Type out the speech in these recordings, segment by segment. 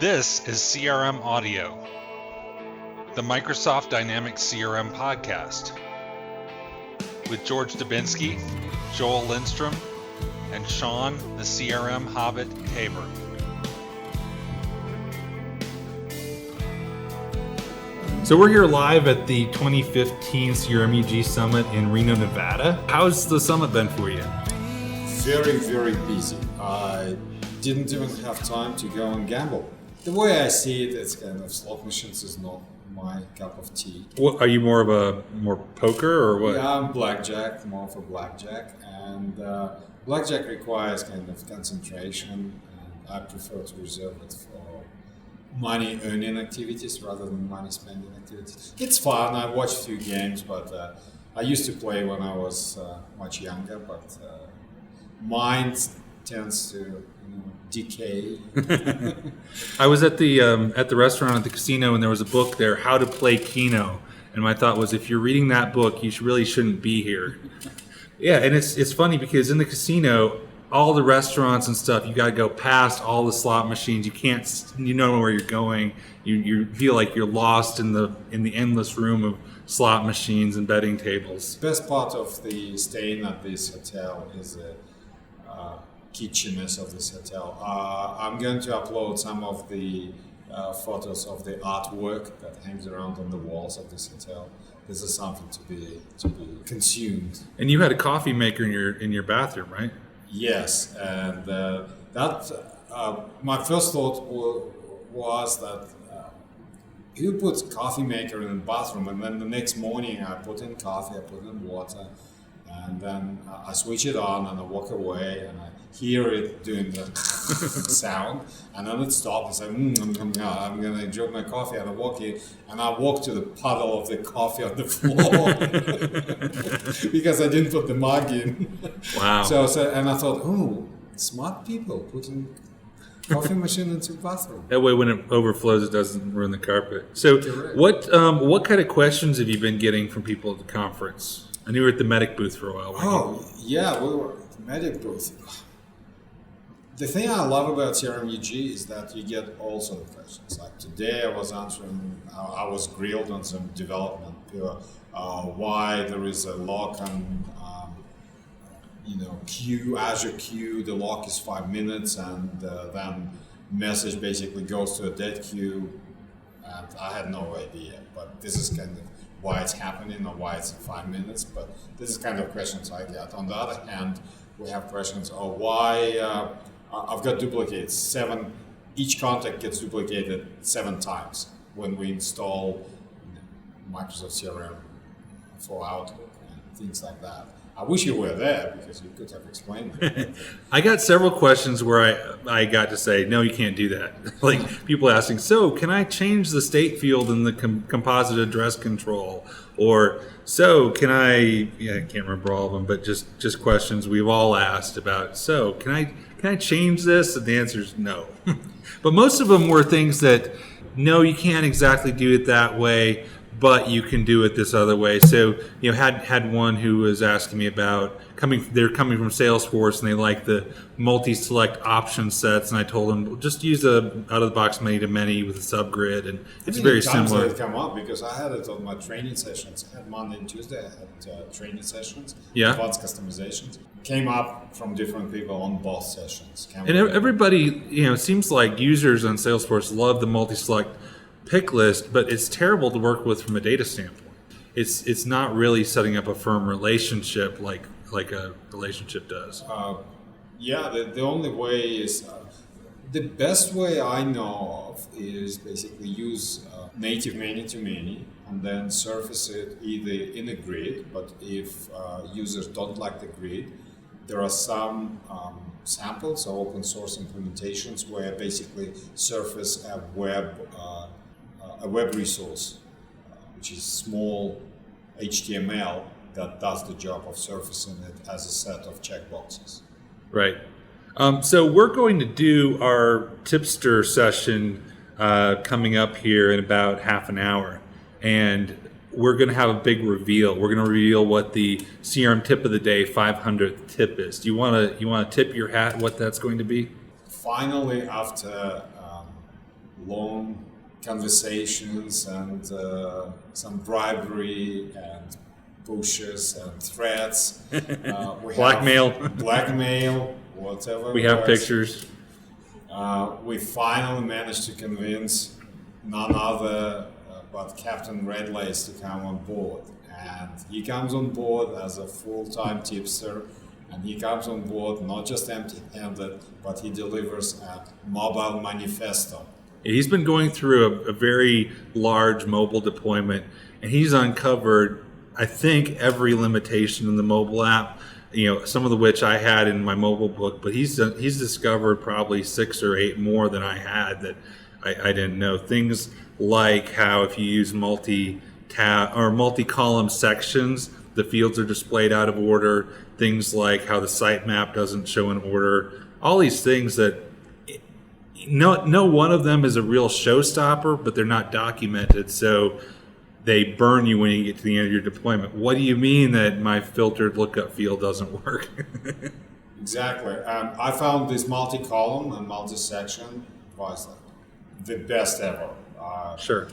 This is CRM Audio, the Microsoft Dynamics CRM podcast, with George Dubinsky, Joel Lindstrom, and Sean the CRM Hobbit Tabor. So we're here live at the 2015 CRMUG Summit in Reno, Nevada. How's the summit been for you? Very, very busy. I didn't even have time to go and gamble. The way I see it, it's kind of slot machines is not my cup of tea. What, are you more of a poker or what? Yeah, I'm blackjack, more of a blackjack. And blackjack requires kind of concentration, and I prefer to reserve it for money earning activities rather than money spending activities. It's fun. I watch a few games, but I used to play when I was much younger, but mind tends to decay. I was at the restaurant at the casino, and there was a book there, How to Play Keno. And my thought was, if you're reading that book, you really shouldn't be here. Yeah, and it's funny because in the casino, all the restaurants and stuff, you got to go past all the slot machines. You know where you're going. You feel like you're lost in the endless room of slot machines and betting tables. Best part of the staying at this hotel is the kitschiness of this hotel. I'm going to upload some of the photos of the artwork that hangs around on the walls of this hotel. This is something to be consumed. And you had a coffee maker in your bathroom, right? Yes, and my first thought was that you put coffee maker in the bathroom, and then the next morning I put in coffee, I put in water, and then I switch it on and I walk away and I hear it doing the sound, and then it stops and I say, I'm going to enjoy my coffee, and I walk in and I walk to the puddle of the coffee on the floor because I didn't put the mug in. Wow. So and I thought, smart people putting coffee machine into the bathroom. That way when it overflows, it doesn't ruin the carpet. So what kind of questions have you been getting from people at the conference? I knew you were at the medic booth for a while. Yeah, we were at the medic booth. The thing I love about CRMUG is that you get all sort of questions. Like today, I was grilled on some development, why there is a lock on, Azure queue. The lock is 5 minutes, and then message basically goes to a dead queue. And I had no idea, but this is kind of why it's happening or why it's in 5 minutes. But this is kind of questions I get. On the other hand, we have questions of why. I've got duplicates. Each contact gets duplicated 7 times when we install Microsoft CRM for Outlook and things like that. I wish you were there because you could have explained it. I got several questions where I got to say, no, you can't do that. Like people asking, so can I change the state field in the composite address control? Or so can I can't remember all of them, but just questions we've all asked about, so can I change this? And the answer is no. But most of them were things that, no, you can't exactly do it that way, but you can do it this other way. So, had one who was asking me about they're coming from Salesforce and they like the multi-select option sets, and I told them just use a out-of-the-box many-to-many with a subgrid, and it's very similar. It come up because I had it on my training sessions. I had Monday and Tuesday. I had training sessions, advanced customizations. Came up from different people on both sessions. And everybody, it seems like users on Salesforce love the multi-select pick list, but it's terrible to work with from a data standpoint. It's not really setting up a firm relationship like a relationship does. The only way is the best way I know of is basically use native many-to-many and then surface it either in a grid, but if users don't like the grid, there are some samples or open source implementations where basically surface a web resource, which is small HTML that does the job of surfacing it as a set of checkboxes. Right. So we're going to do our tipster session coming up here in about half an hour, and we're going to have a big reveal. We're going to reveal what the CRM tip of the day 500th tip is. Do you want to tip your hat what that's going to be? Finally, after long conversations and some bribery and pushes and threats. We blackmail, whatever. We have pictures. We finally managed to convince none other but Captain Redlace to come on board. And he comes on board as a full-time tipster, and he comes on board not just empty-handed, but he delivers a mobile manifesto. He's been going through a very large mobile deployment, and he's uncovered, I think, every limitation in the mobile app, some of which I had in my mobile book, but he's discovered probably 6 or 8 more than I had that I didn't know. Things like how if you use multi-tab or multi-column sections, the fields are displayed out of order. Things like how the sitemap doesn't show in order. All these things that no one of them is a real showstopper, but they're not documented, so they burn you when you get to the end of your deployment. What do you mean that my filtered lookup field doesn't work? Exactly. I found this multi-column and multi-section was the best ever. Sure.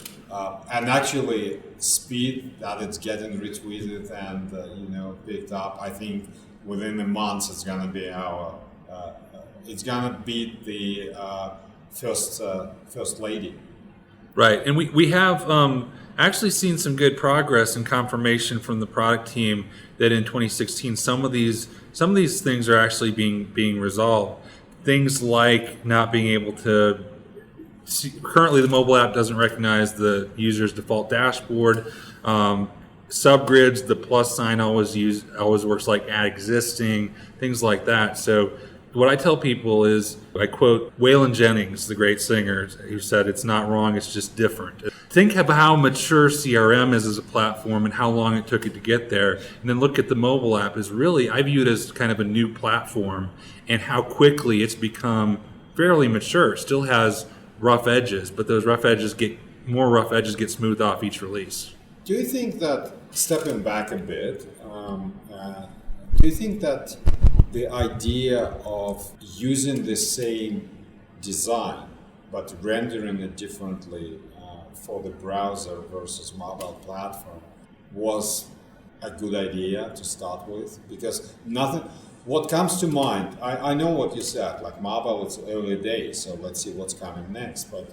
And actually, speed that it's getting retweeted and picked up. I think within a month it's gonna be it's gonna beat the first lady. Right, and we have actually seen some good progress and confirmation from the product team that in 2016 some of these things are actually being resolved. Things like not being able to. Currently, the mobile app doesn't recognize the user's default dashboard. Subgrids, the plus sign always works like add existing, things like that. So what I tell people is, I quote Waylon Jennings, the great singer, who said, "It's not wrong, it's just different." Think of how mature CRM is as a platform and how long it took it to get there. And then look at the mobile app as really, I view it as kind of a new platform and how quickly it's become fairly mature. It still has rough edges, but those rough edges get smoothed off each release. Do you think that, stepping back a bit, do you think that the idea of using the same design but rendering it differently for the browser versus mobile platform was a good idea to start with? Because what comes to mind, I know what you said, like mobile, it's early days, so let's see what's coming next. But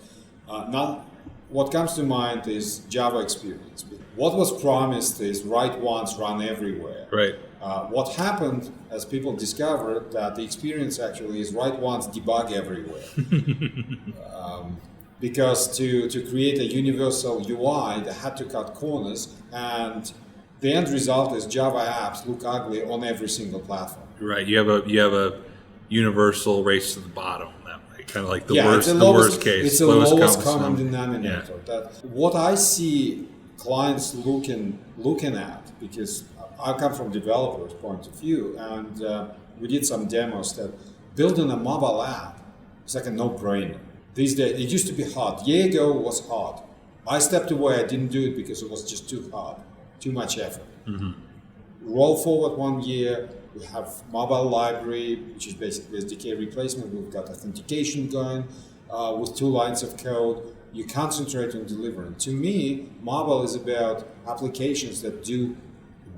what comes to mind is Java experience. What was promised is write once, run everywhere. Right. What happened as people discovered that the experience actually is write once, debug everywhere. Because to create a universal UI, they had to cut corners, and the end result is Java apps look ugly on every single platform. Right. You have a universal race to the bottom that way, kind of like the worst case. It's the lowest common denominator. Yeah. What I see clients looking at, because I come from developers' point of view, and we did some demos that building a mobile app is like a no-brainer. These days, it used to be hard. A year ago, it was hard. I stepped away. I didn't do it because it was just too hard, too much effort. Mm-hmm. Roll forward 1 year. We have mobile library, which is basically SDK replacement. We've got authentication going with 2 lines of code. You concentrate on delivering. To me, mobile is about applications that do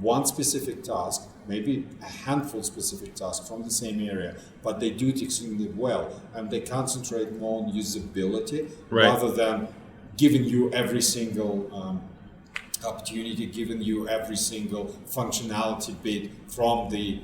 one specific task, maybe a handful specific tasks from the same area, but they do it extremely well, and they concentrate more on usability rather than giving you every single opportunity, giving you every single functionality bit from the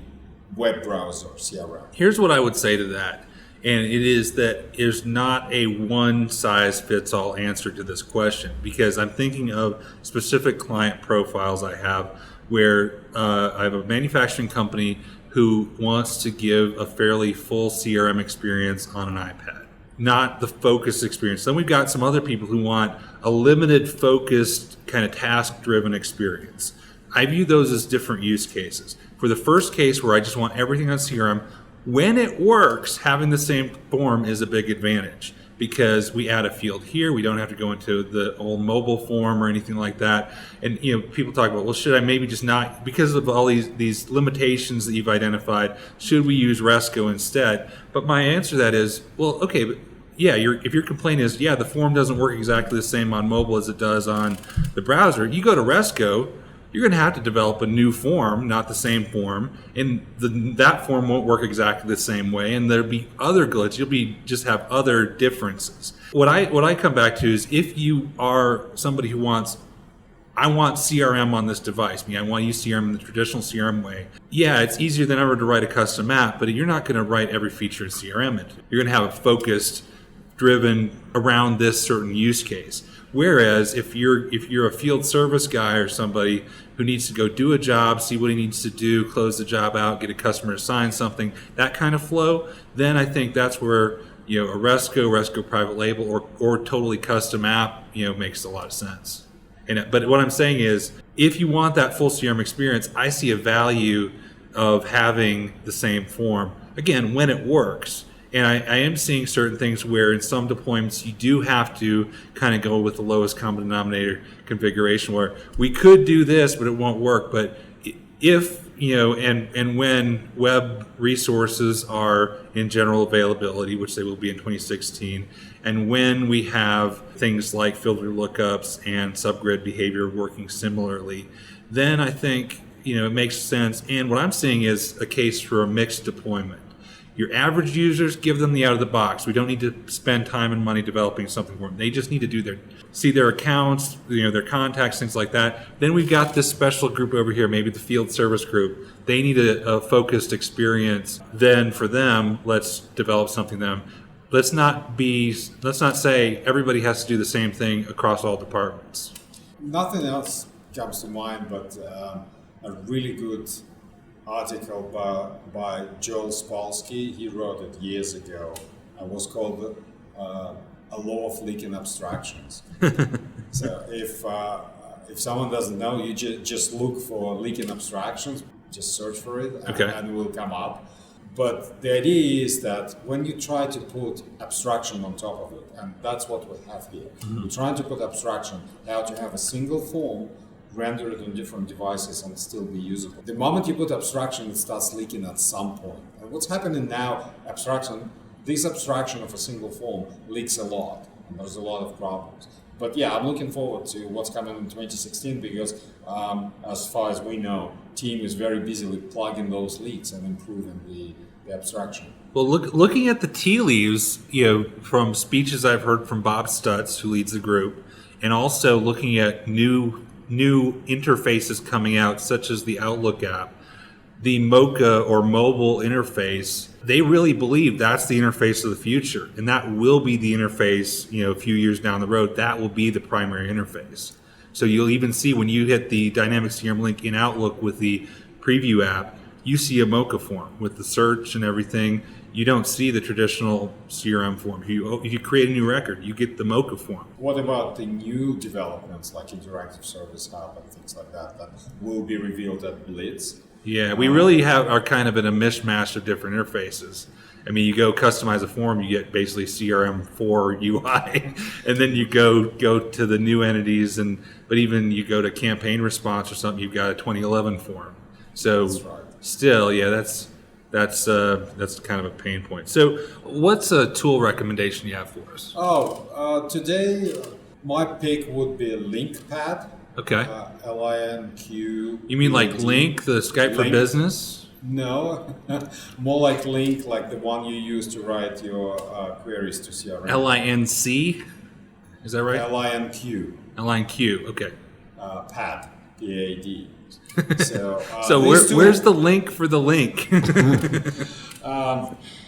web browser CRM. Here's what I would say to that, and it is that there's not a one-size-fits-all answer to this question, because I'm thinking of specific client profiles I have where I have a manufacturing company who wants to give a fairly full CRM experience on an iPad, not the focused experience. Then we've got some other people who want a limited, focused, kind of task-driven experience. I view those as different use cases. For the first case where I just want everything on CRM, when it works, having the same form is a big advantage because we add a field here. We don't have to go into the old mobile form or anything like that. And people talk about, well, should I maybe just not, because of all these limitations that you've identified, should we use RESCO instead? But my answer to that is, well, okay, but if your complaint is, the form doesn't work exactly the same on mobile as it does on the browser, you go to Resco, you're going to have to develop a new form, not the same form, and that form won't work exactly the same way, and there'll be other glitches. You'll just have other differences. What I come back to is, if you are somebody who I want CRM on this device. I want to use CRM in the traditional CRM way. Yeah, it's easier than ever to write a custom app, but you're not going to write every feature in CRM. You're going to have a focused, driven around this certain use case. Whereas if you're a field service guy or somebody who needs to go do a job, see what he needs to do, close the job out, get a customer to sign something, that kind of flow, then I think that's where a Resco private label, or totally custom app, makes a lot of sense. But what I'm saying is, if you want that full CRM experience, I see a value of having the same form, again, when it works. And I am seeing certain things where in some deployments you do have to kind of go with the lowest common denominator configuration, where we could do this, but it won't work. But if, and when web resources are in general availability, which they will be in 2016, and when we have things like filter lookups and subgrid behavior working similarly, then I think, it makes sense. And what I'm seeing is a case for a mixed deployment. Your average users, give them the out of the box. We don't need to spend time and money developing something for them. They just need to see their accounts, their contacts, things like that. Then we've got this special group over here, maybe the field service group. They need a focused experience. Then for them, let's develop something for them. Let's not say everybody has to do the same thing across all departments. Nothing else comes to mind, but a really good article by Joel Spolsky. He wrote it years ago. It was called A Law of Leaking Abstractions. So if someone doesn't know, you just look for leaking abstractions, just search for it, and it will come up. But the idea is that when you try to put abstraction on top of it, and that's what we have here, we're trying to put abstraction, how to have a single form render it on different devices and still be usable. The moment you put abstraction, it starts leaking at some point. And what's happening now, this abstraction of a single form leaks a lot, and there's a lot of problems. But yeah, I'm looking forward to what's coming in 2016, because as far as we know, team is very busily plugging those leaks and improving the abstraction. Well, looking at the tea leaves, from speeches I've heard from Bob Stutz, who leads the group, and also looking at new interfaces coming out, such as the Outlook app, the Mocha or mobile interface, they really believe that's the interface of the future, and that will be the interface, a few years down the road. That will be the primary interface. So you'll even see when you hit the dynamic CRM link in Outlook with the preview app, you see a Mocha form with the search and everything. You don't see the traditional CRM form. If you create a new record, you get the Mocha form. What about the new developments like Interactive Service Hub and things like that will be revealed at Blitz? Yeah, we really are kind of in a mishmash of different interfaces. I mean, you go customize a form, you get basically CRM4 UI, and then you go to the new entities, but even you go to campaign response or something, you've got a 2011 form. So that's right. Still, yeah, that's kind of a pain point. So what's a tool recommendation you have for us? Today my pick would be LinkPad. Okay. LINQ. You mean like Link, the Skype for Business? No, more like Link, like the one you use to write your queries to CRM. LINC? Is that right? LINQ. LINQ, okay. PAD, PAD. So where's the link for the link?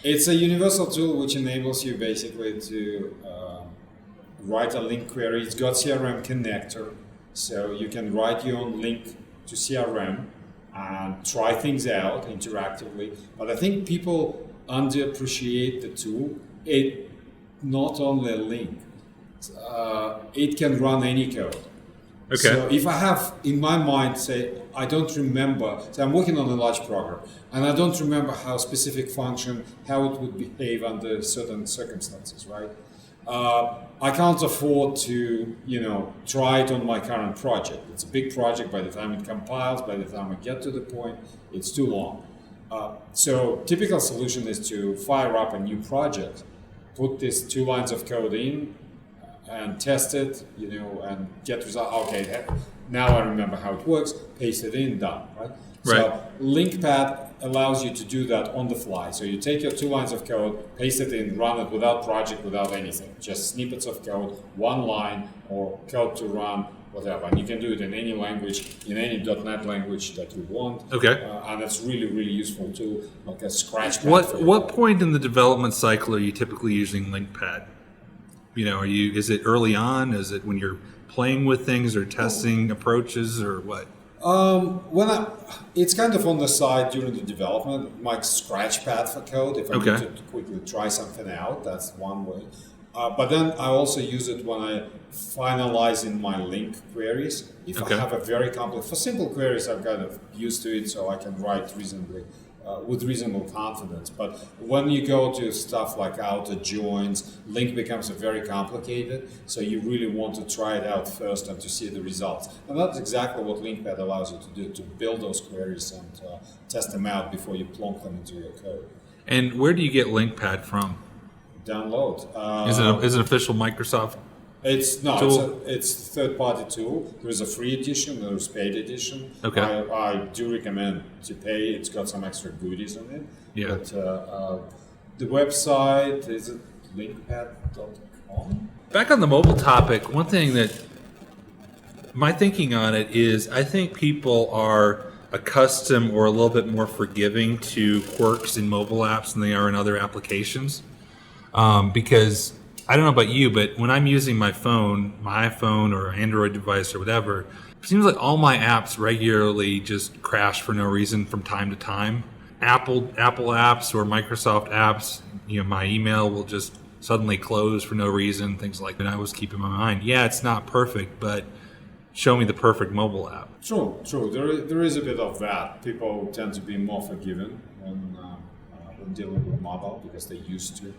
It's a universal tool which enables you basically to write a link query. It's got CRM connector, so you can write your own link to CRM and try things out interactively. But I think people underappreciate the tool. It not only a link, it can run any code. Okay. So if I have in my mind, say, I don't remember, so I'm working on a large program, and I don't remember how a specific function, how it would behave under certain circumstances, right? I can't afford to, try it on my current project. It's a big project. By the time it compiles, by the time I get to the point, it's too long. So typical solution is to fire up a new project put these 2 lines of code in and test it, and get result. Okay, now I remember how it works. Paste it in, done, right? So LinkPad allows you to do that on the fly. So you take your 2 lines of code, paste it in, run it without project, without anything. Just snippets of code, 1 line or code to run, whatever. And you can do it in any language, in any .NET language that you want. Okay. And it's really, really useful tool, like a scratch pad. What point in the development cycle are you typically using LinkPad? Is it early on? Is it when you're playing with things or testing approaches or what? It's kind of on the side during the development, like Scratchpad for code. If I need to quickly try something out, that's one way. But then I also use it when I finalize in my link queries. If I have a very complex, for simple queries, I'm kind of used to it, so I can write reasonably with reasonable confidence. But when you go to stuff like outer joins, link becomes very complicated. So you really want to try it out first and to see the results. And that's exactly what LinkPad allows you to do, to build those queries and test them out before you plonk them into your code. And where do you get LinkPad from? Download. Is it official Microsoft? It's third-party tool. There's a free edition, there's paid edition. Okay. I do recommend to pay. It's got some extra goodies on it. Yeah. But the website is it linkpad.com. Back on the mobile topic, one thing that my thinking on it is, I think people are accustomed or a little bit more forgiving to quirks in mobile apps than they are in other applications, because. I don't know about you, but when I'm using my iPhone or Android device or whatever, it seems like all my apps regularly just crash for no reason from time to time. Apple apps or Microsoft apps, my email will just suddenly close for no reason, things like that. I always keep in my mind, it's not perfect, but show me the perfect mobile app. True. There is a bit of that. People tend to be more forgiving when dealing with mobile because they're used to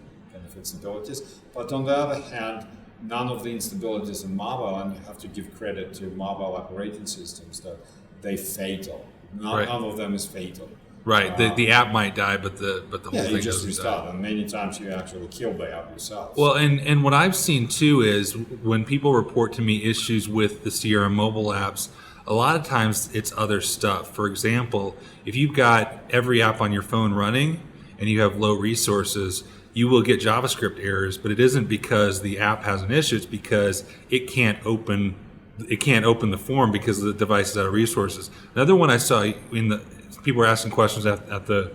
instabilities. But on the other hand, none of the instabilities in mobile, and you have to give credit to mobile operating systems, that they're fatal. None of them is fatal. Right. The app might die, but the whole thing you just doesn't restart, die. And many times you actually kill the app yourself. Well, and what I've seen too is when people report to me issues with the CRM mobile apps, a lot of times it's other stuff. For example, if you've got every app on your phone running and you have low resources, you will get JavaScript errors, but it isn't because the app has an issue. It's because it can't open the form because the device is out of resources. Another one I saw people were asking questions after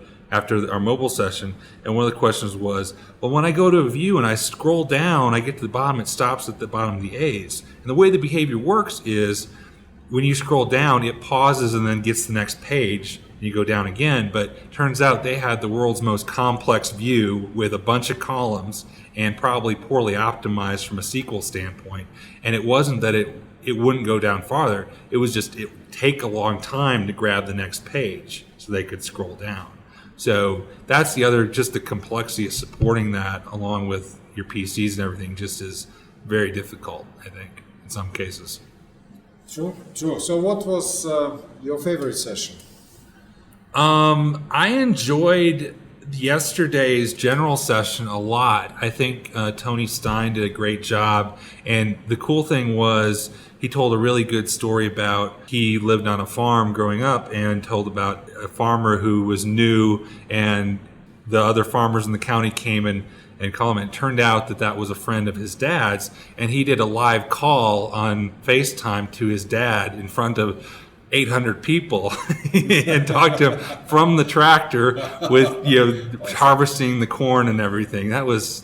our mobile session, and one of the questions was, well, when I go to a view and I scroll down, I get to the bottom, it stops at the bottom of the A's. And the way the behavior works is when you scroll down, it pauses and then gets the next page. You go down again, but turns out they had the world's most complex view with a bunch of columns and probably poorly optimized from a SQL standpoint. And it wasn't that it wouldn't go down farther. It was just it would take a long time to grab the next page so they could scroll down. So that's just the complexity of supporting that along with your PCs and everything just is very difficult, I think, in some cases. True. So what was your favorite session? I enjoyed yesterday's general session a lot. I think Tony Stein did a great job. And the cool thing was he told a really good story about he lived on a farm growing up and told about a farmer who was new and the other farmers in the county came and called him. It turned out that was a friend of his dad's, and he did a live call on FaceTime to his dad in front of 800 people and talked to him from the tractor with harvesting the corn and everything. That was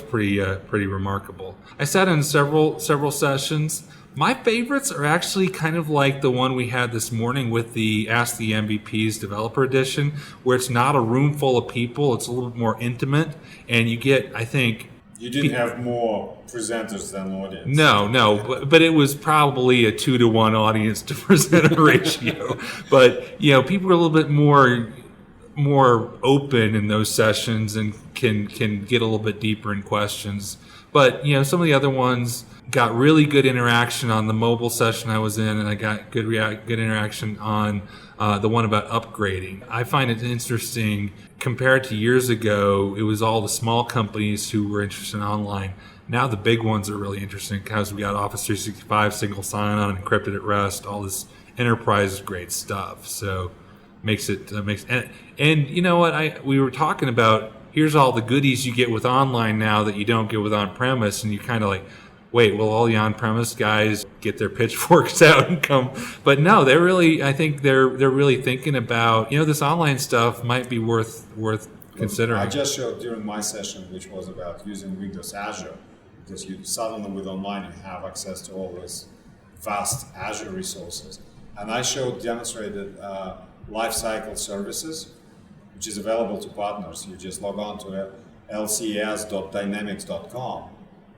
pretty remarkable. I sat in several sessions. My favorites are actually kind of like the one we had this morning with the Ask the MVPs Developer Edition, where it's not a room full of people. It's a little bit more intimate, and you get, I think. You didn't have more presenters than audience. No, but it was probably a 2-to-1 audience to presenter ratio. But people are a little bit more open in those sessions and can get a little bit deeper in questions. But some of the other ones got really good interaction on the mobile session I was in, and I got good interaction on the one about upgrading. I find it interesting compared to years ago, it was all the small companies who were interested in online. Now the big ones are really interesting because we got Office 365, single sign-on, encrypted at rest, all this enterprise-grade stuff. So makes it and you know what? We were talking about. Here's all the goodies you get with online now that you don't get with on-premise, and you kind of like, wait, will all the on-premise guys get their pitchforks out and come? But no, I think they're really thinking about, this online stuff might be worth considering. I just showed during my session, which was about using Windows Azure, because you suddenly with online you have access to all these vast Azure resources, and I demonstrated lifecycle services, which is available to partners. You just log on to lcs.dynamics.com,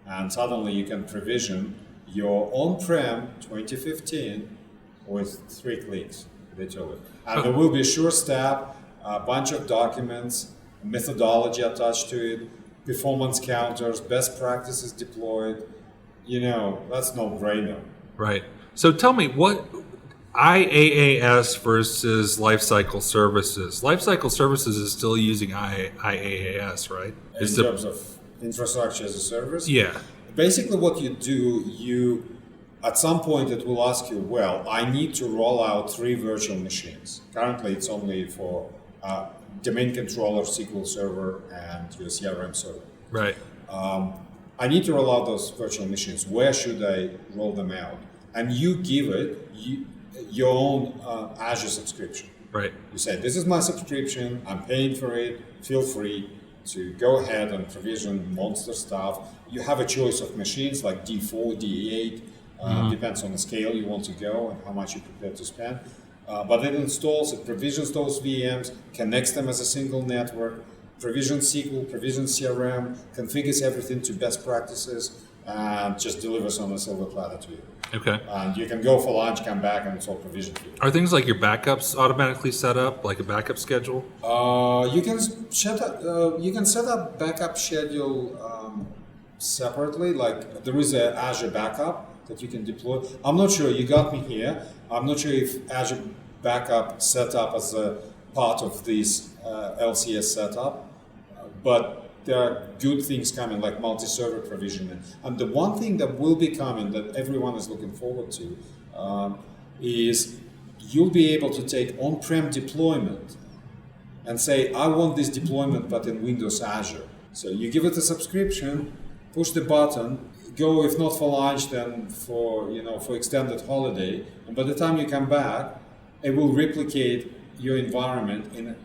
and suddenly you can provision your on-prem 2015 with 3 clicks, literally. And there will be a sure step, a bunch of documents, methodology attached to it, performance counters, best practices deployed. That's no-brainer. Right. So tell me, what IaaS versus Lifecycle Services? Lifecycle Services is still using IaaS, right? In terms of infrastructure as a service? Yeah. Basically what you do, at some point it will ask you, I need to roll out 3 virtual machines. Currently it's only for domain controller, SQL Server, and your CRM server. Right. I need to roll out those virtual machines. Where should I roll them out? And you give it your own Azure subscription. Right. You say, this is my subscription, I'm paying for it, feel free to go ahead and provision monster stuff. You have a choice of machines like D4, D8, depends on the scale you want to go and how much you're prepared to spend. But it installs, it provisions those VMs, connects them as a single network, provisions SQL, provisions CRM, configures everything to best practices, and just delivers on a silver platter to you. Okay. And you can go for lunch, come back, and it's all provisioned for you. Are things like your backups automatically set up, like a backup schedule? You can set up backup schedule separately. Like there is an Azure backup that you can deploy. I'm not sure. You got me here. I'm not sure if Azure backup set up as a part of this LCS setup, but there are good things coming, like multi-server provisioning. And the one thing that will be coming that everyone is looking forward to is you'll be able to take on-prem deployment and say, I want this deployment, but in Windows Azure. So you give it a subscription, push the button, go, if not for lunch, then for extended holiday. And by the time you come back, it will replicate your environment in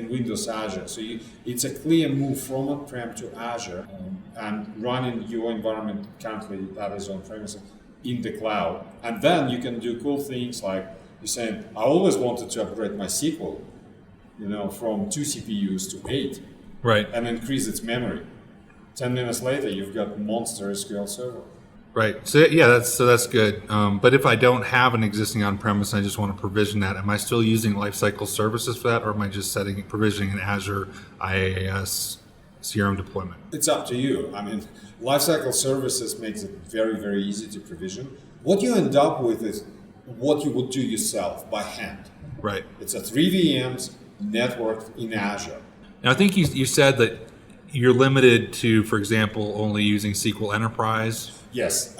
Windows Azure. So it's a clear move from on-prem to Azure and running your environment currently that is on-premise in the cloud. And then you can do cool things like you're saying, I always wanted to upgrade my SQL, from 2 CPUs to 8. Right. And increase its memory. 10 minutes later, you've got monster SQL Server. Right. So that's good. But if I don't have an existing on-premise and I just want to provision that, am I still using Lifecycle Services for that, or am I just provisioning an Azure IaaS CRM deployment? It's up to you. I mean, Lifecycle Services makes it very, very easy to provision. What you end up with is what you would do yourself by hand. Right. It's a 3 VMs networked in Azure. Now, I think you said that you're limited to, for example, only using SQL Enterprise. Yes,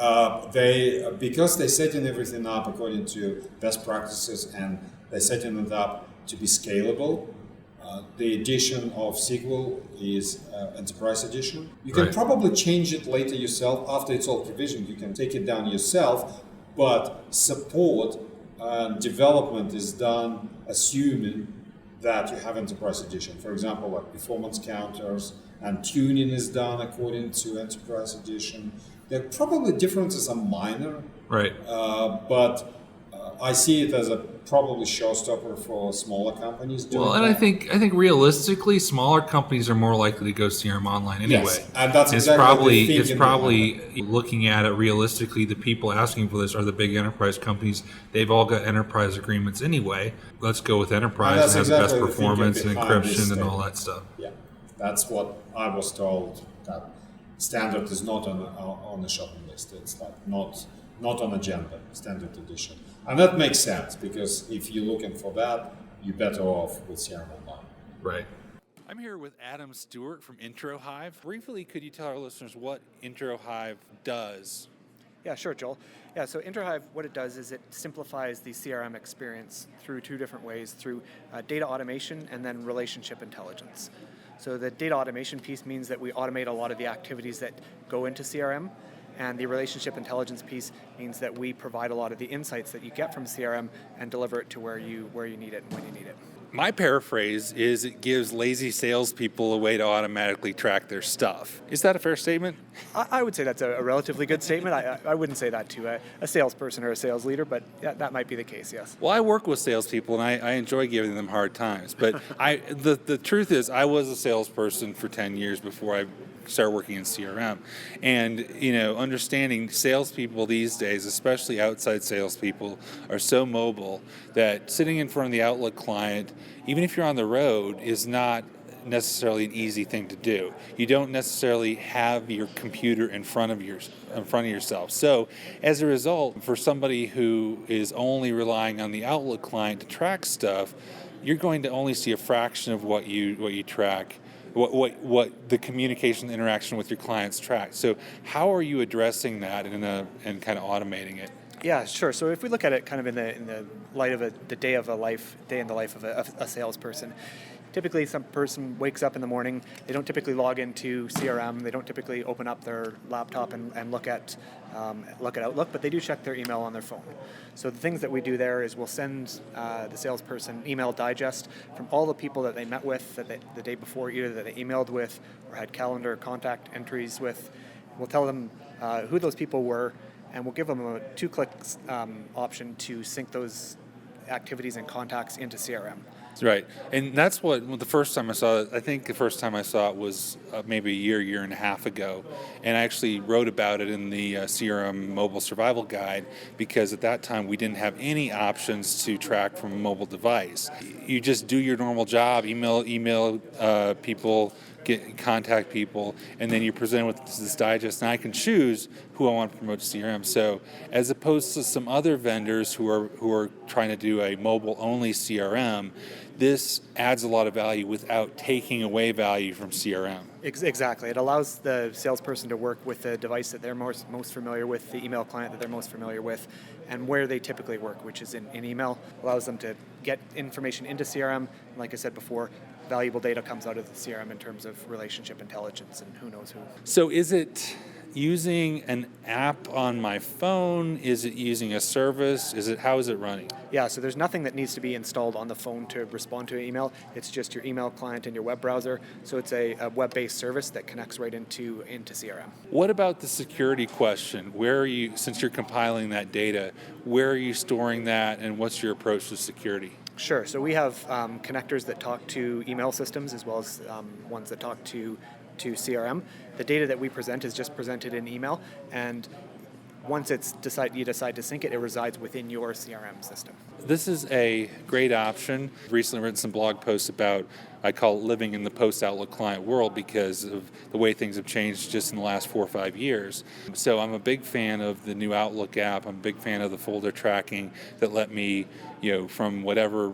because they're setting everything up according to best practices and they're setting it up to be scalable. The edition of SQL is Enterprise Edition. You can probably change it later yourself after it's all provisioned. You can take it down yourself, but support and development is done assuming that you have Enterprise Edition. For example, like performance counters and tuning is done according to Enterprise Edition. There are probably differences are minor, right? But I see it as a probably showstopper for smaller companies. Well, and I think realistically, smaller companies are more likely to go CRM Online anyway. Yes, and that's exactly it's probably looking at it realistically. The people asking for this are the big enterprise companies. They've all got enterprise agreements anyway. Let's go with enterprise and has the best performance and encryption and all that stuff. Yeah, that's what I was told. That standard is not on the shopping list. It's like not on agenda. Standard edition. And that makes sense because if you're looking for that, you're better off with CRM Online. Right. I'm here with Adam Stewart from IntroHive. Briefly, could you tell our listeners what IntroHive does? Yeah, sure, Joel. Yeah, so IntroHive, what it does is it simplifies the CRM experience through two different ways, through data automation and then relationship intelligence. So the data automation piece means that we automate a lot of the activities that go into CRM, and the relationship intelligence piece means that we provide a lot of the insights that you get from CRM and deliver it to where you need it and when you need it. My paraphrase is it gives lazy salespeople a way to automatically track their stuff. Is that a fair statement? I would say that's a relatively good statement. I wouldn't say that to a salesperson or a sales leader, but that might be the case, yes. Well, I work with salespeople, and I enjoy giving them hard times. But the truth is, I was a salesperson for 10 years before I started working in CRM. And, understanding salespeople these days, especially outside salespeople, are so mobile that sitting in front of the Outlook client, even if you're on the road, is not necessarily an easy thing to do. You don't necessarily have your computer in front of yourself. So as a result, for somebody who is only relying on the Outlook client to track stuff, you're going to only see a fraction of what you track, what the communication interaction with your clients track. So how are you addressing that and kind of automating it? Yeah, sure. So if we look at it kind of in the light of the day in the life of a salesperson, typically some person wakes up in the morning, they don't typically log into CRM, they don't typically open up their laptop and look at Outlook, but they do check their email on their phone. So the things that we do there is we'll send the salesperson email digest from all the people that they met with the day before, either that they emailed with or had calendar contact entries with. We'll tell them who those people were, and we'll give them a 2-click option to sync those activities and contacts into CRM. Right, and that's what the first time I saw it. I think the first time I saw it was maybe a year and a half ago, and I actually wrote about it in the CRM Mobile Survival Guide, because at that time we didn't have any options to track from a mobile device. You just do your normal job, email people, contact people, and then you're presented with this digest, and I can choose who I want to promote to CRM. So as opposed to some other vendors who are trying to do a mobile-only CRM, this adds a lot of value without taking away value from CRM. Exactly. It allows the salesperson to work with the device that they're most familiar with, the email client that they're most familiar with, and where they typically work, which is in email. Allows them to get information into CRM. Like I said before, valuable data comes out of the CRM in terms of relationship intelligence and who knows who. So is it using an app on my phone? Is it using a service? How is it running? Yeah, so there's nothing that needs to be installed on the phone to respond to an email. It's just your email client and your web browser. So it's a web-based service that connects right into CRM. What about the security question? Where are you, since you're compiling that data, where are you storing that, and what's your approach to security? Sure. So we have connectors that talk to email systems as well as ones that talk to CRM. The data that we present is just presented in email, and once you decide to sync it, it resides within your CRM system. This is a great option. I've recently written some blog posts about, I call it living in the post-Outlook client world, because of the way things have changed just in the last 4 or 5 years. So I'm a big fan of the new Outlook app. I'm a big fan of the folder tracking that let me, from whatever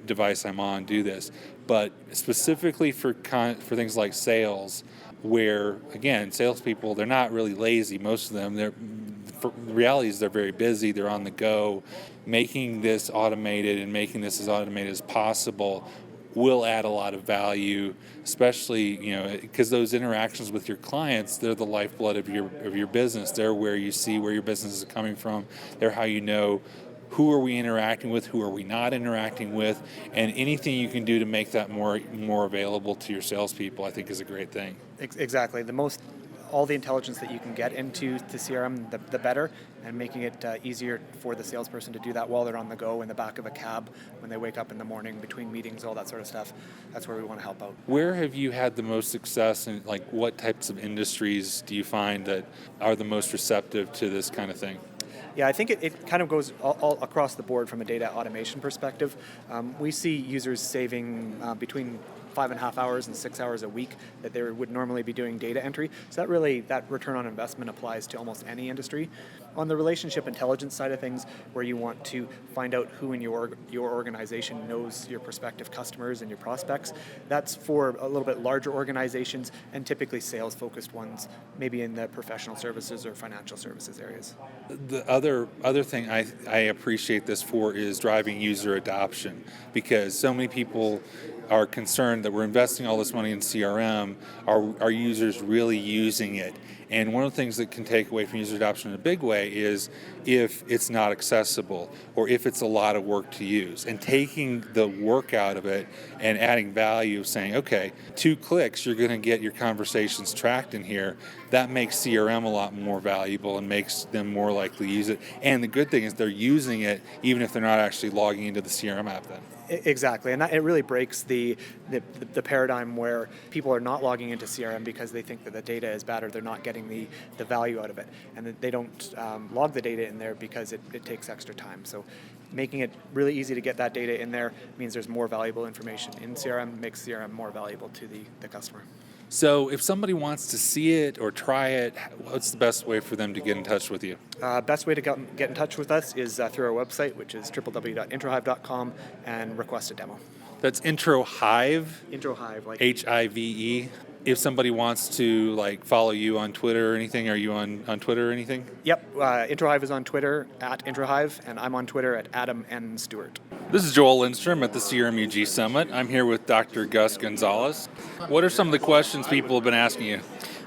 device I'm on, do this. But specifically for things like sales, where, again, salespeople, they're not really lazy. Most of them, the reality is they're very busy. They're on the go. Making this automated and making this as automated as possible will add a lot of value, especially, because those interactions with your clients, they're the lifeblood of your business. They're where you see where your business is coming from. They're how you know who are we interacting with, who are we not interacting with, and anything you can do to make that more available to your salespeople, I think, is a great thing. Exactly. All the intelligence that you can get into the CRM, the better, and making it easier for the salesperson to do that while they're on the go in the back of a cab, when they wake up in the morning, between meetings, all that sort of stuff. That's where we want to help out. Where have you had the most success, and what types of industries do you find that are the most receptive to this kind of thing? Yeah, I think it kind of goes all across the board from a data automation perspective. We see users saving between 5.5 hours and 6 hours a week that they would normally be doing data entry. So that return on investment applies to almost any industry. On the relationship intelligence side of things, where you want to find out who in your organization knows your prospective customers and your prospects, that's for a little bit larger organizations and typically sales-focused ones, maybe in the professional services or financial services areas. The other thing I appreciate this for is driving user adoption, because so many people are concerned that we're investing all this money in CRM. Are users really using it? And one of the things that can take away from user adoption in a big way is if it's not accessible or if it's a lot of work to use. And taking the work out of it and adding value, saying, okay, 2 clicks, you're going to get your conversations tracked in here. That makes CRM a lot more valuable and makes them more likely to use it. And the good thing is they're using it even if they're not actually logging into the CRM app then. Exactly, and it really breaks the paradigm where people are not logging into CRM because they think that the data is bad or they're not getting the value out of it, and that they don't log the data in there because it takes extra time. So making it really easy to get that data in there means there's more valuable information in CRM, makes CRM more valuable to the customer. So if somebody wants to see it or try it, what's the best way for them to get in touch with you? Best way to get in touch with us is through our website, which is www.introhive.com, and request a demo. That's IntroHive? IntroHive, like Hive. If somebody wants to follow you on Twitter or anything, are you on Twitter or anything? Yep, IntroHive is on Twitter at IntroHive, and I'm on Twitter at Adam N. Stewart. This is Joel Lindstrom at the CRMUG Summit. I'm here with Dr. Gus Gonzalez. What are some of the questions people have been asking you?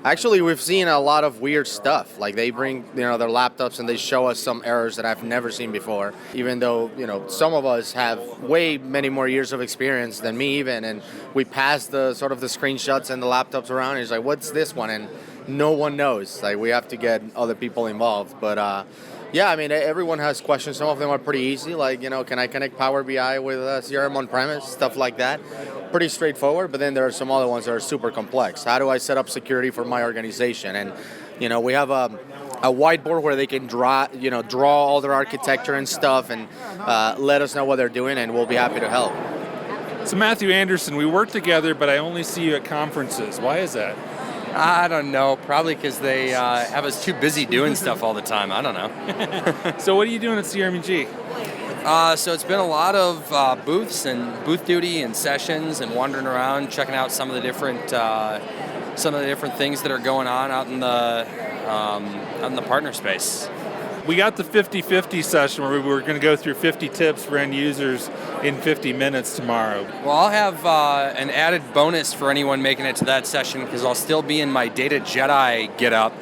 Actually, we've seen a lot of weird stuff. Like they bring, their laptops and they show us some errors that I've never seen before. Even though, some of us have way many more years of experience than me even, and we pass the sort of the screenshots and the laptops around. And it's like, what's this one? And no one knows. Like we have to get other people involved. But everyone has questions. Some of them are pretty easy. Like, can I connect Power BI with CRM on-premise? Stuff like that. Pretty straightforward, but then there are some other ones that are super complex. How do I set up security for my organization? And, we have a whiteboard where they can draw all their architecture and stuff and let us know what they're doing, and we'll be happy to help. So Matthew Anderson, we work together, but I only see you at conferences. Why is that? I don't know. Probably because they have us too busy doing stuff all the time. I don't know. So what are you doing at CRMUG? So it's been a lot of booths and booth duty and sessions and wandering around, checking out some of the different things that are going on out in the partner space. We got the 50-50 session where we were going to go through 50 tips for end users in 50 minutes tomorrow. Well, I'll have an added bonus for anyone making it to that session because I'll still be in my Data Jedi get-up.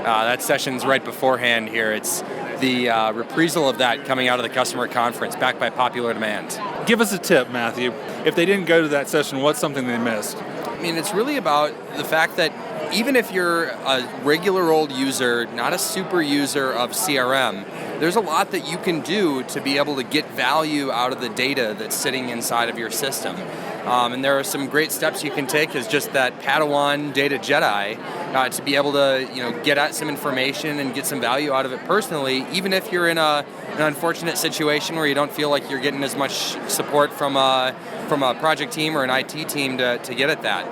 That session's right beforehand here. It's the reprisal of that coming out of the customer conference, backed by popular demand. Give us a tip, Matthew. If they didn't go to that session, what's something they missed? I mean, it's really about the fact that even if you're a regular old user, not a super user of CRM, there's a lot that you can do to be able to get value out of the data that's sitting inside of your system. And there are some great steps you can take as just that Padawan Data Jedi to be able to get at some information and get some value out of it personally, even if you're in an unfortunate situation where you don't feel like you're getting as much support from a project team or an IT team to get at that.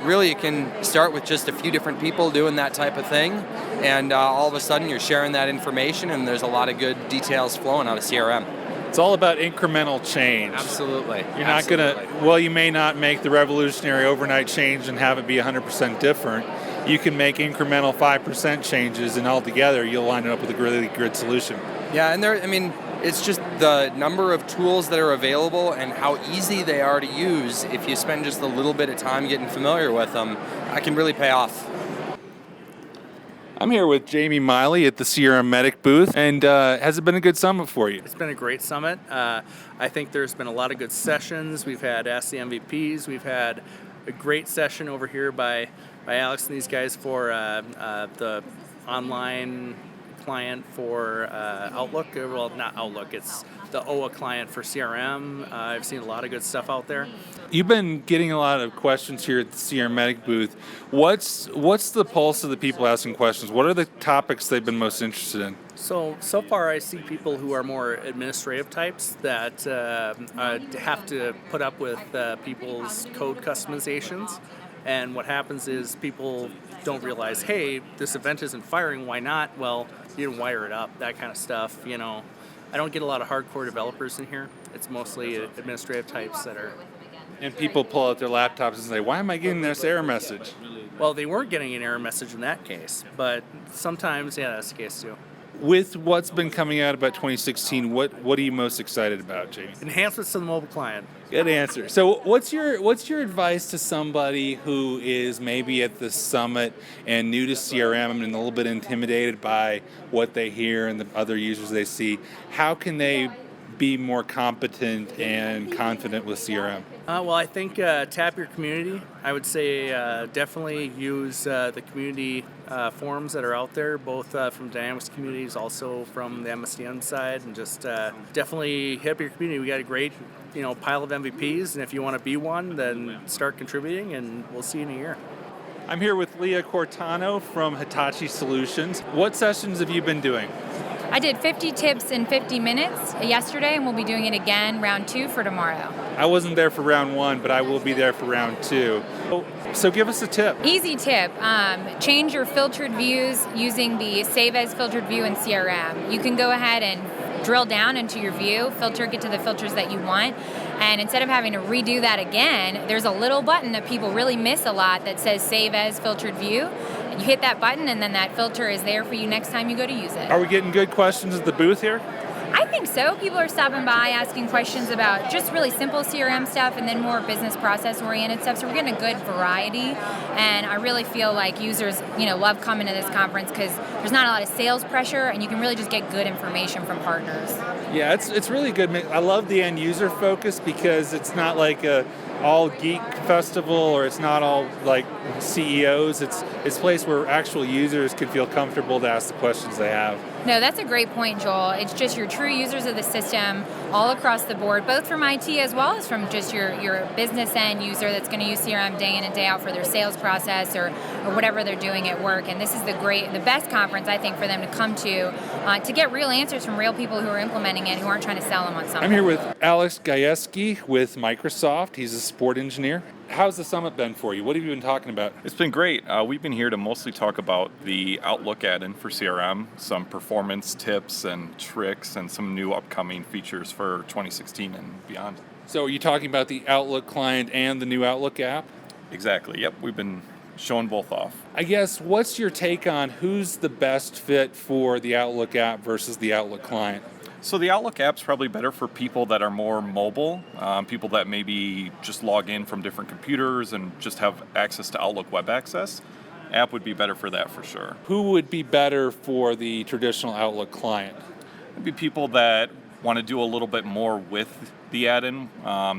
Really it can start with just a few different people doing that type of thing, and all of a sudden you're sharing that information and there's a lot of good details flowing out of CRM. It's all about incremental change. Absolutely. You're not going to, you may not make the revolutionary overnight change and have it be 100% different. You can make incremental 5% changes, and altogether you'll line it up with a really good solution. Yeah, and it's just the number of tools that are available and how easy they are to use. If you spend just a little bit of time getting familiar with them, that can really pay off. I'm here with Jamie Miley at the CRM Medic booth, and has it been a good summit for you? It's been a great summit. I think there's been a lot of good sessions. We've had Ask the MVPs. We've had a great session over here by Alex and these guys for the online client for Outlook. Well, not Outlook. It's the OA client for CRM. I've seen a lot of good stuff out there. You've been getting a lot of questions here at the CRM Medic booth. What's the pulse of the people asking questions? What are the topics they've been most interested in? So far I see people who are more administrative types that have to put up with people's code customizations. And what happens is people don't realize, hey, this event isn't firing, why not? Well, you didn't wire it up, that kind of stuff, you know. I don't get a lot of hardcore developers in here. It's mostly administrative types that are... And people pull out their laptops and say, why am I getting this error message? Well, they weren't getting an error message in that case, but sometimes, yeah, that's the case too. With what's been coming out about 2016, what are you most excited about, Jamie? Enhancements to the mobile client. Good answer. So what's your advice to somebody who is maybe at the summit and new to CRM and a little bit intimidated by what they hear and the other users they see? How can they be more competent and confident with CRM? Well, I think tap your community. I would say definitely use the community forums that are out there, both from Dynamics communities, also from the MSDN side, and just definitely hit up your community. We got a great, pile of MVPs, and if you want to be one, then start contributing, and we'll see you in a year. I'm here with Leah Quartano from Hitachi Solutions. What sessions have you been doing? I did 50 tips in 50 minutes yesterday, and we'll be doing it again, round 2 for tomorrow. I wasn't there for round 1, but I will be there for round 2. So give us a tip. Easy tip, change your filtered views using the Save As Filtered View in CRM. You can go ahead and drill down into your view, get to the filters that you want, and instead of having to redo that again, there's a little button that people really miss a lot that says Save As Filtered View. You hit that button, and then that filter is there for you next time you go to use it. Are we getting good questions at the booth here? I think so. People are stopping by asking questions about just really simple CRM stuff and then more business process oriented stuff. So we're getting a good variety, and I really feel like users, love coming to this conference because there's not a lot of sales pressure, and you can really just get good information from partners. Yeah, it's really good. I love the end user focus because it's not like a all geek festival, or it's not all like CEOs. It's a place where actual users can feel comfortable to ask the questions they have. No, that's a great point, Joel. It's just your true users of the system all across the board, both from IT as well as from just your business end user that's going to use CRM day in and day out for their sales process or whatever they're doing at work. And this is the best conference, I think, for them to come to get real answers from real people who are implementing it, who aren't trying to sell them on something. I'm here with Gajewski with Microsoft. He's a support engineer. How's the summit been for you? What have you been talking about? It's been great. We've been here to mostly talk about the Outlook add-in for CRM, some performance tips and tricks, and some new upcoming features for 2016 and beyond. So are you talking about the Outlook client and the new Outlook app? Exactly. Yep. We've been showing both off. I guess, what's your take on who's the best fit for the Outlook app versus the Outlook client? So the Outlook app's probably better for people that are more mobile, people that maybe just log in from different computers and just have access to Outlook web access. App would be better for that for sure. Who would be better for the traditional Outlook client? It'd be people that want to do a little bit more with the add-in.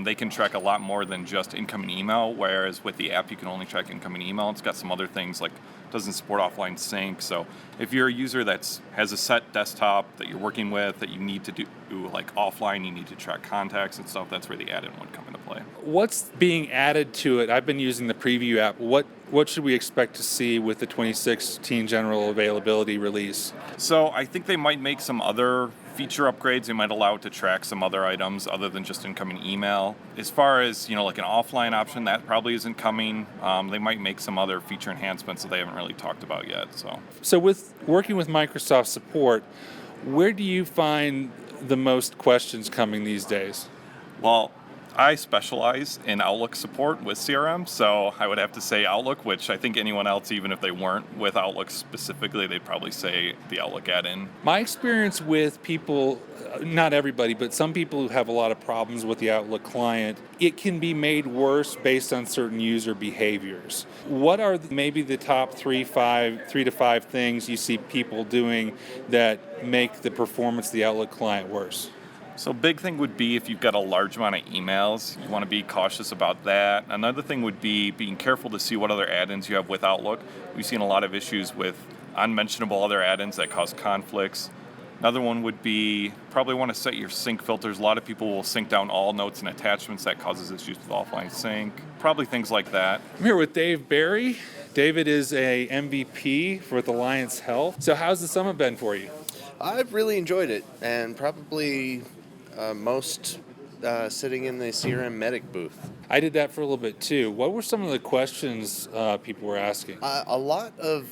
They can track a lot more than just incoming email, whereas with the app you can only track incoming email. It's got some other things like doesn't support offline sync. So if you're a user that has a set desktop that you're working with that you need to do like offline, you need to track contacts and stuff, that's where the add-in would come into play. What's being added to it? I've been using the preview app. What should we expect to see with the 2016 general availability release? So I think they might make some other feature upgrades. They might allow it to track some other items other than just incoming email. As far as, like an offline option, that probably isn't coming. They might make some other feature enhancements that they haven't really talked about yet. So with working with Microsoft support, where do you find the most questions coming these days? Well, I specialize in Outlook support with CRM, so I would have to say Outlook, which I think anyone else, even if they weren't with Outlook specifically, they'd probably say the Outlook add-in. My experience with people, not everybody, but some people who have a lot of problems with the Outlook client, it can be made worse based on certain user behaviors. What are maybe the top 3 to 5 things you see people doing that make the performance of the Outlook client worse? So big thing would be if you've got a large amount of emails, you want to be cautious about that. Another thing would be being careful to see what other add-ins you have with Outlook. We've seen a lot of issues with unmentionable other add-ins that cause conflicts. Another one would be probably want to set your sync filters. A lot of people will sync down all notes and attachments. That causes issues with offline sync. Probably things like that. I'm here with Dave Barry. David is a MVP for the Alliance Health. So how's the summit been for you? I've really enjoyed it, and probably most sitting in the CRM Medic booth. I did that for a little bit too. What were some of the questions people were asking? A lot of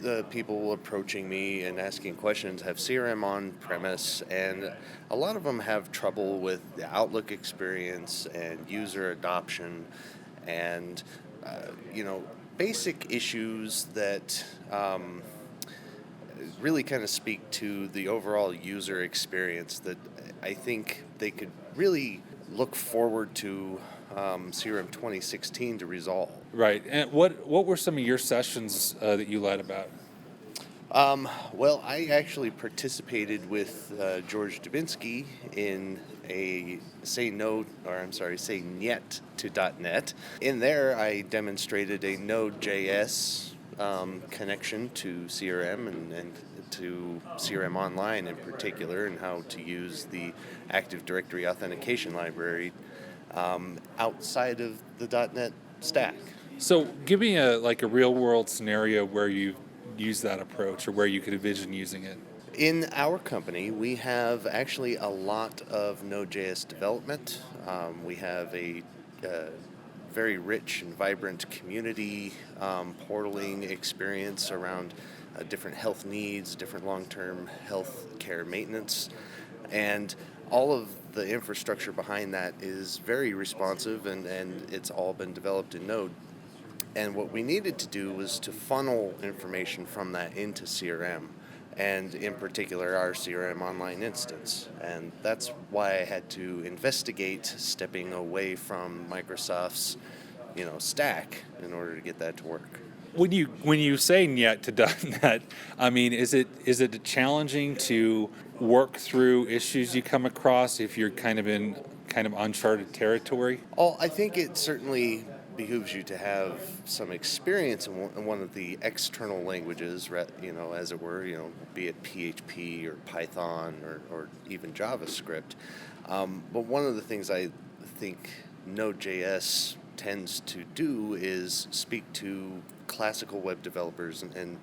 the people approaching me and asking questions have CRM on premise, and a lot of them have trouble with the Outlook experience and user adoption, and basic issues that really kind of speak to the overall user experience that I think they could really look forward to CRM 2016 to resolve. Right. And what were some of your sessions that you led about? Well, I actually participated with George Dubinsky in a say Niet to .NET. In there, I demonstrated a Node.js connection to CRM and to CRM Online in particular, and how to use the Active Directory authentication library outside of the .NET stack. So give me a real world scenario where you use that approach, or where you could envision using it. In our company, we have actually a lot of Node.js development. We have a very rich and vibrant community portaling experience around different health needs, different long-term health care maintenance, and all of the infrastructure behind that is very responsive, and it's all been developed in Node. And what we needed to do was to funnel information from that into CRM, and in particular our CRM Online instance. And that's why I had to investigate stepping away from Microsoft's stack in order to get that to work. When you say Niet to .NET, I mean, is it challenging to work through issues you come across if you're kind of in uncharted territory? Oh, I think it certainly behooves you to have some experience in one of the external languages, as it were, be it PHP or Python or even JavaScript. But one of the things I think Node.js tends to do is speak to classical web developers and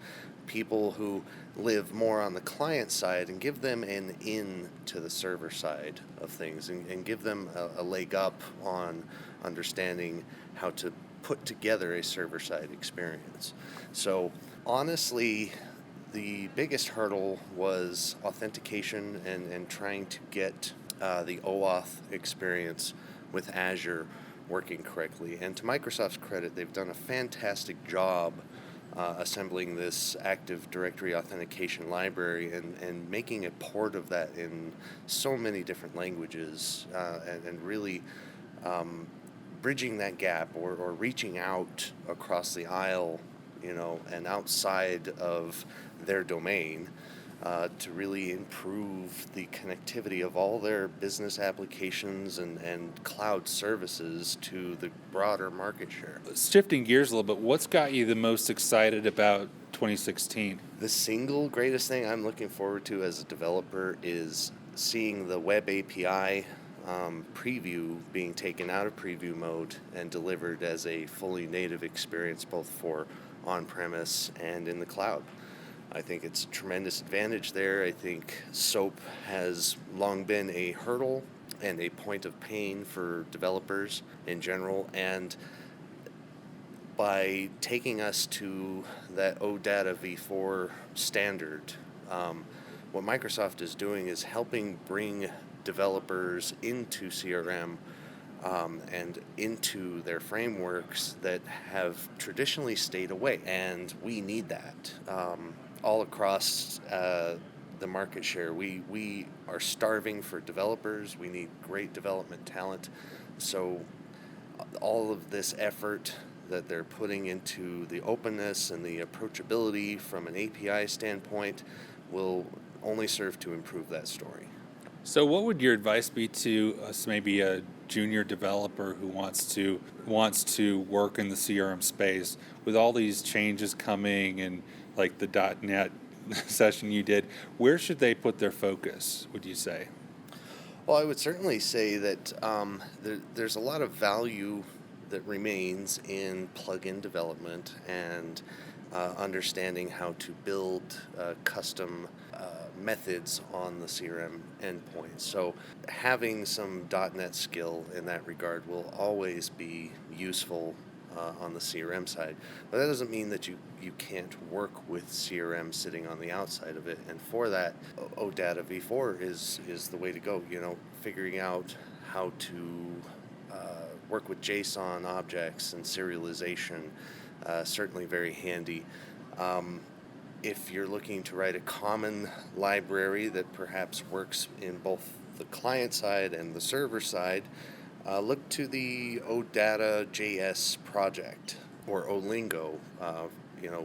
people who live more on the client side, and give them an in to the server side of things, and give them a leg up on understanding how to put together a server-side experience. So honestly, the biggest hurdle was authentication and trying to get the OAuth experience with Azure working correctly. And to Microsoft's credit, they've done a fantastic job assembling this Active Directory authentication library and making a port of that in so many different languages, and really bridging that gap or reaching out across the aisle, and outside of their domain to really improve the connectivity of all their business applications and cloud services to the broader market share. Shifting gears a little bit, what's got you the most excited about 2016? The single greatest thing I'm looking forward to as a developer is seeing the web API preview being taken out of preview mode and delivered as a fully native experience, both for on-premise and in the cloud. I think it's a tremendous advantage there. I think SOAP has long been a hurdle and a point of pain for developers in general, and by taking us to that OData v4 standard, what Microsoft is doing is helping bring developers into CRM and into their frameworks that have traditionally stayed away, and we need that. All across the market share, we are starving for developers. We need great development talent. So all of this effort that they're putting into the openness and the approachability from an API standpoint will only serve to improve that story. So what would your advice be to maybe a junior developer who wants to work in the CRM space with all these changes coming, and like the .NET session you did? Where should they put their focus, would you say? Well, I would certainly say that there's a lot of value that remains in plug-in development and understanding how to build custom methods on the CRM endpoint. So having some .NET skill in that regard will always be useful on the CRM side. But that doesn't mean that you can't work with CRM sitting on the outside of it. And for that, OData v4 is the way to go. Figuring out how to work with JSON objects and serialization, certainly very handy. If you're looking to write a common library that perhaps works in both the client side and the server side, look to the OData JS project, or Olingo,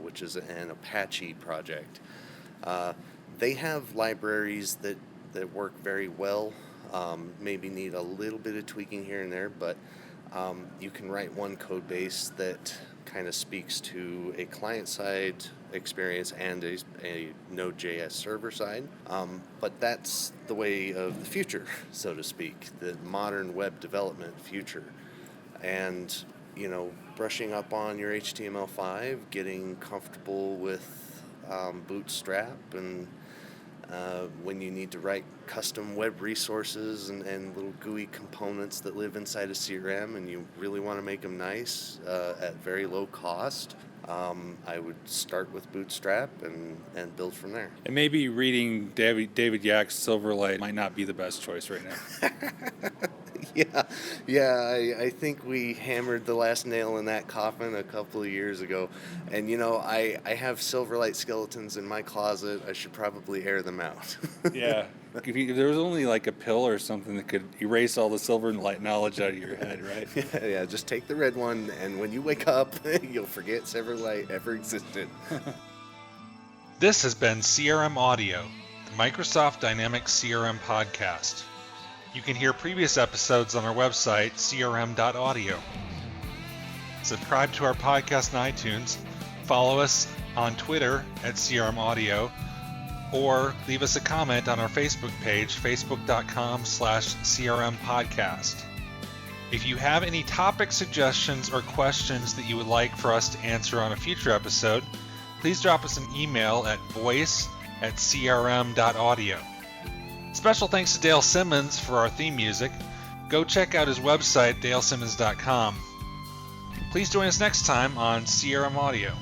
which is an Apache project. They have libraries that work very well. Maybe need a little bit of tweaking here and there, but you can write one code base that kind of speaks to a client-side experience and a Node.js server side. But that's the way of the future, so to speak, the modern web development future. And, brushing up on your HTML5, getting comfortable with Bootstrap, and when you need to write custom web resources and little GUI components that live inside a CRM and you really want to make them nice at very low cost, I would start with Bootstrap and build from there. And maybe reading David Yak's Silverlight might not be the best choice right now. Yeah, I think we hammered the last nail in that coffin a couple of years ago. And, I have Silverlight skeletons in my closet. I should probably air them out. Yeah. If there was only like a pill or something that could erase all the Silverlight knowledge out of your head, right? Yeah, just take the red one, and when you wake up, you'll forget Silverlight ever existed. This has been CRM Audio, the Microsoft Dynamics CRM podcast. You can hear previous episodes on our website, crm.audio. Subscribe to our podcast on iTunes, follow us on Twitter at CRM Audio, or leave us a comment on our Facebook page, facebook.com/CRM podcast. If you have any topic suggestions or questions that you would like for us to answer on a future episode, please drop us an email at voice@crm.audio. Special thanks to Dale Simmons for our theme music. Go check out his website, dalesimmons.com. Please join us next time on CRM Audio.